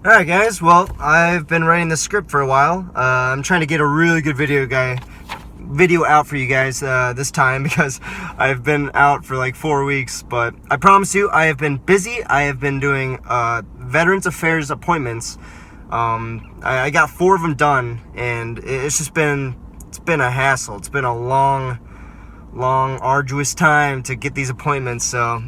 Alright guys, well, I've been writing this script for a while. I'm trying to get a really good video out for you guys this time because I've been out for like 4 weeks, but I promise you I have been busy. I have been doing Veterans Affairs appointments. I got 4 of them done, and it's been a hassle. It's been a long arduous time to get these appointments. So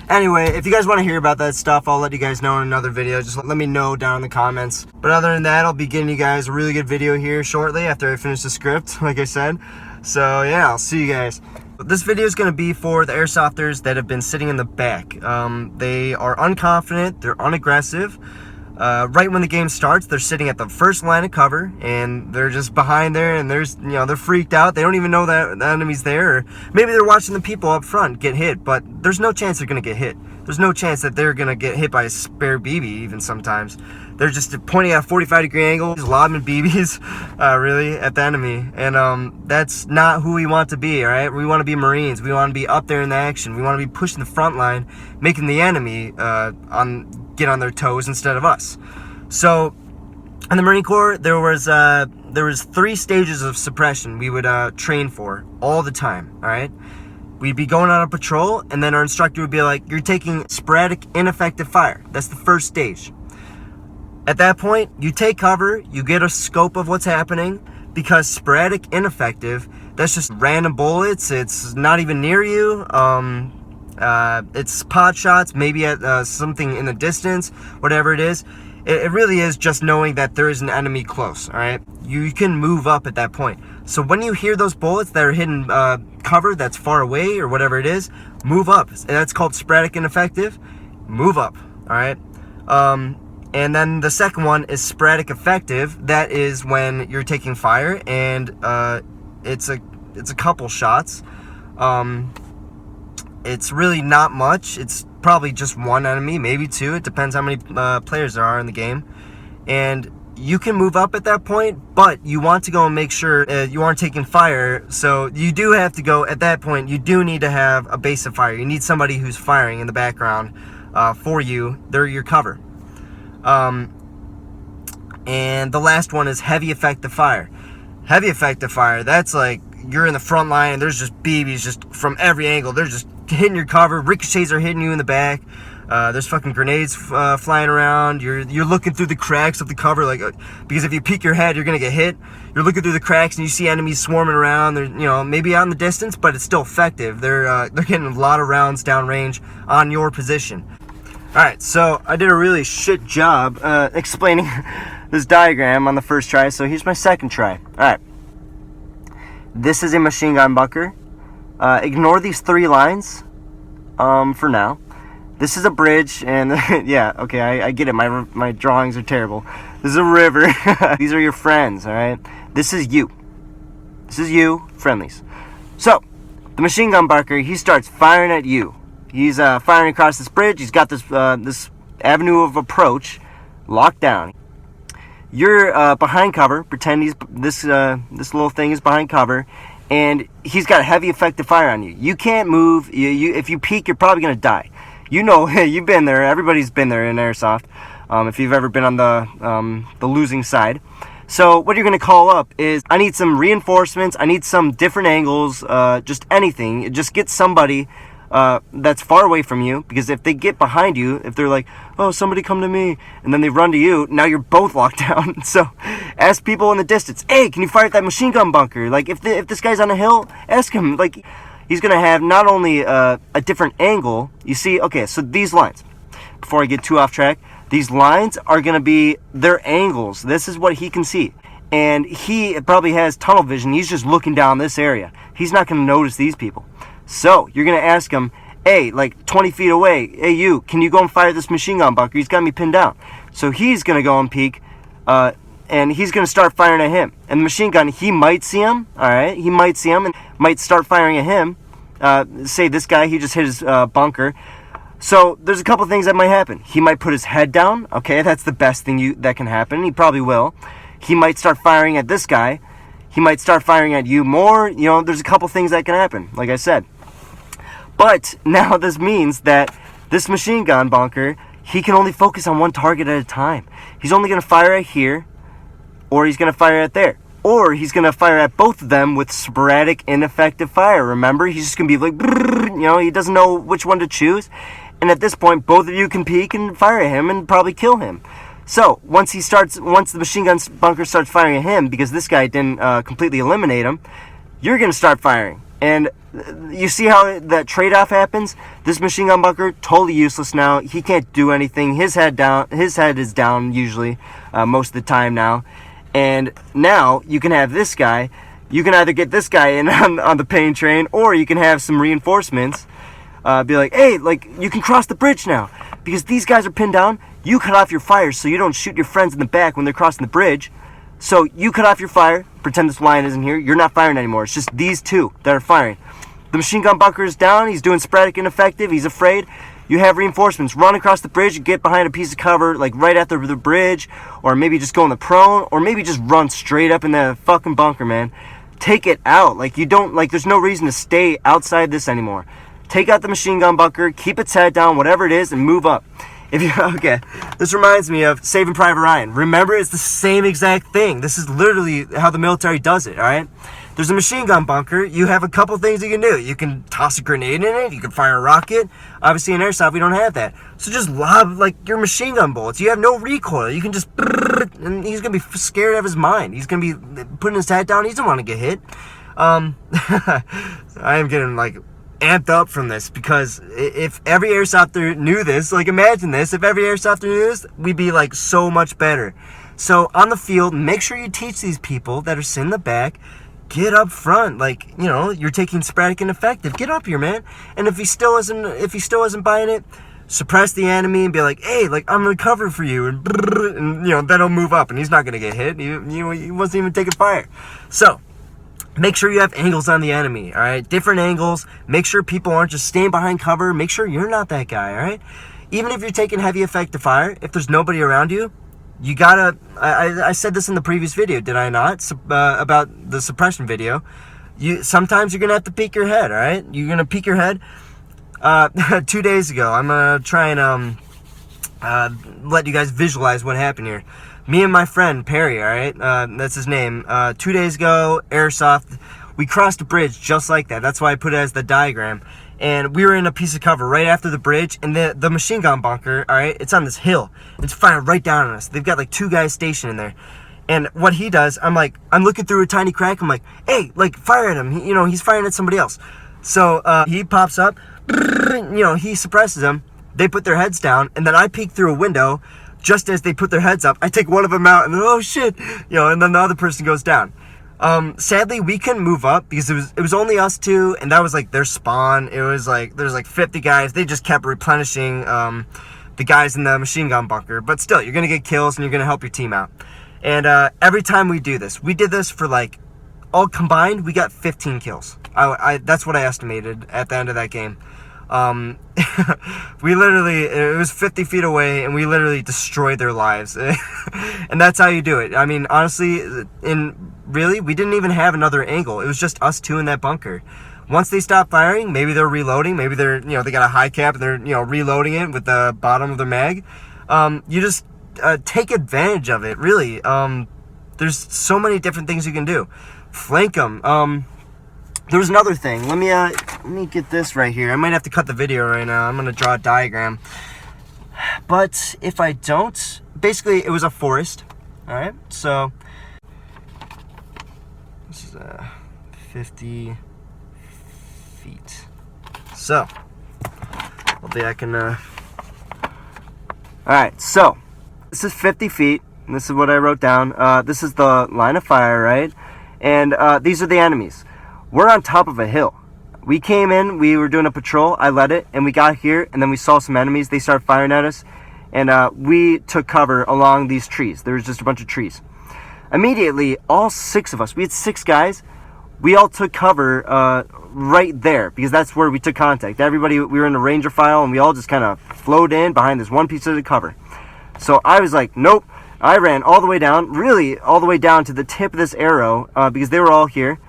anyway, if you guys want to hear about that stuff, I'll let you guys know in another video. Just let me know down in the comments. But other than that, I'll be getting you guys a really good video here shortly after I finish the script, like I said. So yeah, I'll see you guys. This video is going to be for the airsofters that have been sitting in the back. They are unconfident, they're unaggressive. Right when the game starts, they're sitting at the first line of cover, and they're just behind there, and they're freaked out. They don't even know that the enemy's there, or maybe they're watching the people up front get hit, but there's no chance they're gonna get hit. There's no chance that they're gonna get hit by a spare BB. Even sometimes they're just pointing at a 45-degree angle, lobbing BBs really at the enemy, and that's not who we want to be. All right, we want to be Marines. We want to be up there in the action. We want to be pushing the front line, making the enemy get on their toes instead of us. So in the Marine Corps, there was 3 stages of suppression we would train for all the time. All right, we'd be going on a patrol, and then our instructor would be like, you're taking sporadic ineffective fire. That's the first stage. At that point, you take cover, you get a scope of what's happening, because sporadic ineffective, that's just random bullets. It's not even near you. It's pot shots, maybe at something in the distance, whatever it is. It really is just knowing that there is an enemy close. All right, you can move up at that point. So when you hear those bullets that are hitting cover that's far away or whatever it is, move up. And that's called sporadic ineffective. Move up. All right. And then the second one is sporadic effective. That is when you're taking fire, and it's a couple shots. It's really not much. It's probably just one enemy, maybe 2. It depends how many players there are in the game. And you can move up at that point, but you want to go and make sure you aren't taking fire. So you do have to go at that point. You do need to have a base of fire. You need somebody who's firing in the background for you. They're your cover. And the last one is heavy effective fire. Heavy effective fire, that's like you're in the front line and there's just BBs just from every angle. They're just hitting your cover. Ricochets are hitting you in the back. There's fucking grenades flying around. You're looking through the cracks of the cover, like because if you peek your head, you're gonna get hit. You're looking through the cracks and you see enemies swarming around. They're maybe out in the distance, but it's still effective. They're getting a lot of rounds downrange on your position. All right, so I did a really shit job explaining this diagram on the first try, so here's my second try. All right, this is a machine gun bunker. Ignore these 3 lines for now. This is a bridge, and yeah, okay, I get it. My drawings are terrible. This is a river. These are your friends, all right? This is you. This is you, friendlies. So, the machine gun bunker, he starts firing at you. He's firing across this bridge. He's got this this avenue of approach locked down. You're behind cover. Pretend this little thing is behind cover, and he's got a heavy effective fire on you. You can't move. If you peek, you're probably gonna die. You know, you've been there. Everybody's been there in Airsoft. If you've ever been on the losing side. So what you're going to call up is, I need some reinforcements. I need some different angles. Just anything. Just get somebody that's far away from you, because if they get behind you, if they're like, oh, somebody come to me, and then they run to you, now you're both locked down. So ask people in the distance, hey, can you fire at that machine gun bunker? Like if this guy's on a hill, ask him. Like, he's going to have not only a different angle. You see, okay, so these lines, before I get too off track, these lines are going to be their angles. This is what he can see. And he probably has tunnel vision. He's just looking down this area. He's not going to notice these people. So you're going to ask him, hey, like 20 feet away, hey, you, can you go and fire this machine gun bunker? He's got me pinned down. So he's going to go and peek, and he's going to start firing at him. And the machine gun, he might see him, all right? He might see him and might start firing at him. Say this guy, he just hit his bunker. So there's a couple things that might happen. He might put his head down. Okay, that's the best thing that can happen. He probably will. He might start firing at this guy. He might start firing at you more. There's a couple things that can happen, like I said. But now this means that this machine gun bunker, he can only focus on one target at a time. He's only going to fire at here, or he's going to fire at there. Or he's going to fire at both of them with sporadic, ineffective fire. Remember, he's just going to be like, he doesn't know which one to choose. And at this point, both of you can peek and fire at him and probably kill him. So, once the machine gun bunker starts firing at him, because this guy didn't completely eliminate him, you're going to start firing. And you see how that trade-off happens? This machine gun bunker, totally useless now. He can't do anything. His head is down usually, most of the time now. And now you can have this guy. You can either get this guy in on the pain train, or you can have some reinforcements. Be like, hey, like, you can cross the bridge now. Because these guys are pinned down, you cut off your fire so you don't shoot your friends in the back when they're crossing the bridge. So you cut off your fire, pretend this lion isn't here, you're not firing anymore. It's just these two that are firing. The machine gun bunker is down, he's doing sporadic ineffective, he's afraid. You have reinforcements. Run across the bridge, get behind a piece of cover, like right after the bridge, or maybe just go in the prone, or maybe just run straight up in the fucking bunker, man. Take it out. Like, there's no reason to stay outside this anymore. Take out the machine gun bunker, keep its head down, whatever it is, and move up. Okay, this reminds me of Saving Private Ryan. Remember, it's the same exact thing. This is literally how the military does it, all right? There's a machine gun bunker. You have a couple things you can do. You can toss a grenade in it. You can fire a rocket. Obviously, in Airsoft, we don't have that. So just lob, like, your machine gun bullets. You have no recoil. You can just... And he's going to be scared out of his mind. He's going to be putting his head down. He doesn't want to get hit. I am getting, like, amped up from this, because if every Airsofter knew this, like, imagine this. If every Airsofter knew this, we'd be, like, so much better. So, on the field, make sure you teach these people that are sitting in the back, get up front. Like, you're taking sporadic and effective. Get up here, man. And if he still isn't buying it, suppress the enemy and be like, hey, like, I'm gonna cover for you, and then he'll move up and he's not gonna get hit. He wasn't even taking fire. So make sure you have angles on the enemy, all right? Different angles. Make sure people aren't just staying behind cover. Make sure you're not that guy, all right? Even if you're taking heavy effective fire, if there's nobody around you, you gotta, I said this in the previous video, did I not? About the suppression video. Sometimes you're gonna have to peek your head, all right? You're gonna peek your head. 2 days ago, I'm gonna try and let you guys visualize what happened here. Me and my friend Perry, all right, that's his name. 2 days ago, Airsoft, we crossed a bridge just like that. That's why I put it as the diagram. And we were in a piece of cover right after the bridge, and the machine gun bunker, all right, it's on this hill. It's firing right down on us. They've got like 2 guys stationed in there. And what he does, I'm looking through a tiny crack. I'm like, hey, like, fire at him. He's firing at somebody else. So he pops up, he suppresses them. They put their heads down, and then I peek through a window. Just as they put their heads up, I take one of them out, and then, oh shit, and then the other person goes down. Sadly, we couldn't move up because it was only us two, and that was like their spawn. It was like there's like 50 guys. They just kept replenishing the guys in the machine gun bunker. But still, you're gonna get kills and you're gonna help your team out. And every time we do this, we did this for like all combined, we got 15 kills. That's what I estimated at the end of that game. We literally, it was 50 feet away, and we literally destroyed their lives. And that's how you do it. I mean, honestly, really, we didn't even have another angle. It was just us two in that bunker. Once they stop firing, maybe they're reloading, maybe they're, they got a high cap and they're, reloading it with the bottom of the mag. You just take advantage of it, really. There's so many different things you can do. Flank them. There was another thing. Let me get this right here. I might have to cut the video right now. I'm going to draw a diagram. But if I don't, basically it was a forest. All right. So this is 50 feet. So hopefully I can. All right. So this is 50 feet. And this is what I wrote down. This is the line of fire, right? And these are the enemies. We're on top of a hill. We came in, we were doing a patrol, I led it, and we got here, and then we saw some enemies. They started firing at us, and we took cover along these trees. There was just a bunch of trees. Immediately, all 6 of us, we had 6 guys, we all took cover right there, because that's where we took contact. Everybody, we were in a ranger file, and we all just kind of flowed in behind this one piece of the cover. So I was like, nope. I ran all the way down, really all the way down to the tip of this arrow, because they were all here.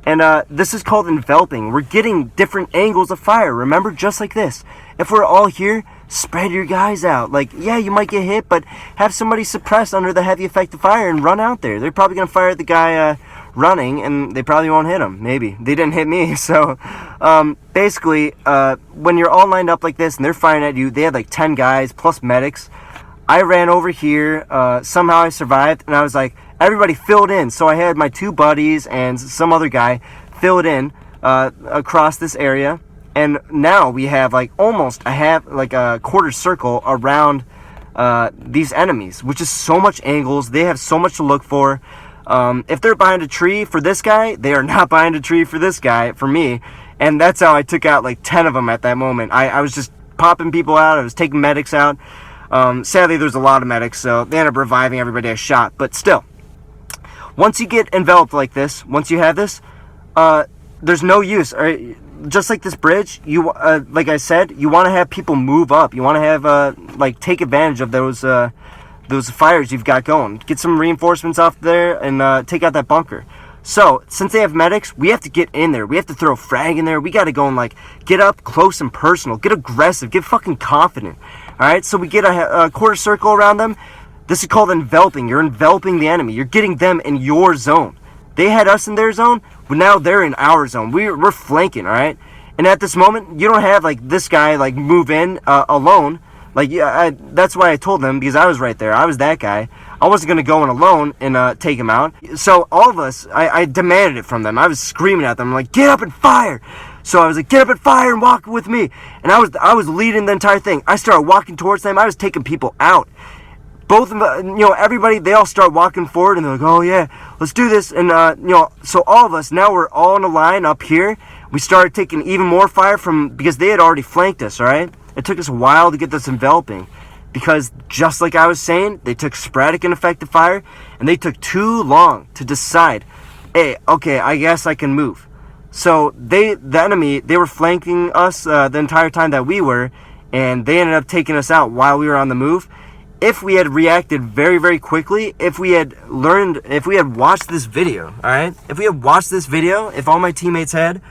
And this is called enveloping. We're getting different angles of fire. Remember, just like this. If we're all here, spread your guys out. Like, yeah, you might get hit, but have somebody suppressed under the heavy effective fire and run out there. They're probably going to fire at the guy running, and they probably won't hit him. Maybe. They didn't hit me. So, basically, when you're all lined up like this and they're firing at you, they had like 10 guys plus medics. I ran over here. Somehow I survived, and I was like, everybody filled in. So I had my 2 buddies and some other guy filled in across this area. And now we have like almost a quarter circle around these enemies, which is so much angles. They have so much to look for. If they're behind a tree for this guy, they are not behind a tree for this guy, for me. And that's how I took out like 10 of them at that moment. I was just popping people out. I was taking medics out. Sadly, there's a lot of medics, so they end up reviving everybody I shot. But still, once you get enveloped like this, once you have this, there's no use. All right? Just like this bridge, you like I said, you want to have people move up. You want to have take advantage of those fires you've got going. Get some reinforcements off there and take out that bunker. So since they have medics, we have to get in there. We have to throw frag in there. We got to go and get up close and personal. Get aggressive. Get fucking confident. All right. So we get a quarter circle around them. This is called enveloping. You're enveloping the enemy. You're getting them in your zone. They had us in their zone, but now they're in our zone. We're flanking, all right? And at this moment, you don't have this guy move in alone. That's why I told them, because I was right there. I was that guy. I wasn't going to go in alone and take him out. So all of us, I demanded it from them. I was screaming at them, I'm like, get up and fire. So I was like, get up and fire and walk with me. And I was leading the entire thing. I started walking towards them. I was taking people out. Both of them, everybody, they all start walking forward and they're like, oh yeah, let's do this. And, so all of us, now we're all in a line up here. We started taking even more fire because they had already flanked us, all right? It took us a while to get this enveloping because just like I was saying, they took sporadic and effective fire and they took too long to decide, hey, okay, I guess I can move. So the enemy, they were flanking us the entire time that we were, and they ended up taking us out while we were on the move. If we had reacted very, very quickly, if we had watched this video, all right? If we had watched this video, if all my teammates had,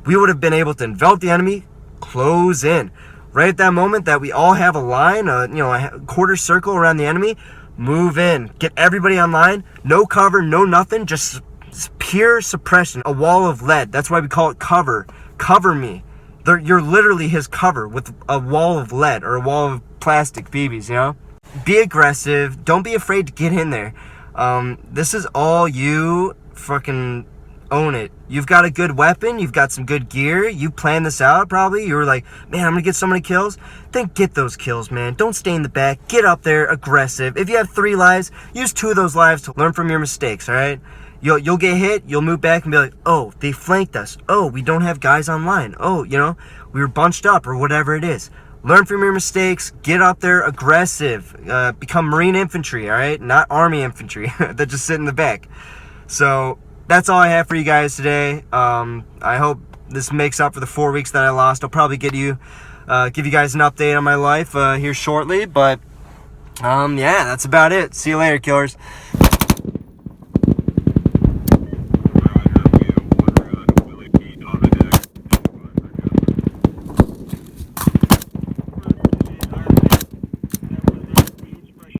we would have been able to envelop the enemy, close in. Right at that moment that we all have a line, a quarter circle around the enemy, move in, get everybody online, no cover, no nothing, just pure suppression, a wall of lead. That's why we call it cover. Cover me. You're literally his cover with a wall of lead or a wall of plastic BBs, Be aggressive. Don't be afraid to get in there. This is all you. Fucking own it. You've got a good weapon. You've got some good gear. You planned this out probably. You were like, man, I'm going to get so many kills. Then get those kills, man. Don't stay in the back. Get up there, aggressive. If you have 3 lives, use 2 of those lives to learn from your mistakes, all right? You'll get hit. You'll move back and be like, oh, they flanked us. Oh, we don't have guys online. Oh, we were bunched up or whatever it is. Learn from your mistakes. Get up there, aggressive. Become Marine infantry, all right? Not Army infantry that just sit in the back. So that's all I have for you guys today. I hope this makes up for the 4 weeks that I lost. I'll probably give you guys an update on my life here shortly. But yeah, that's about it. See you later, killers.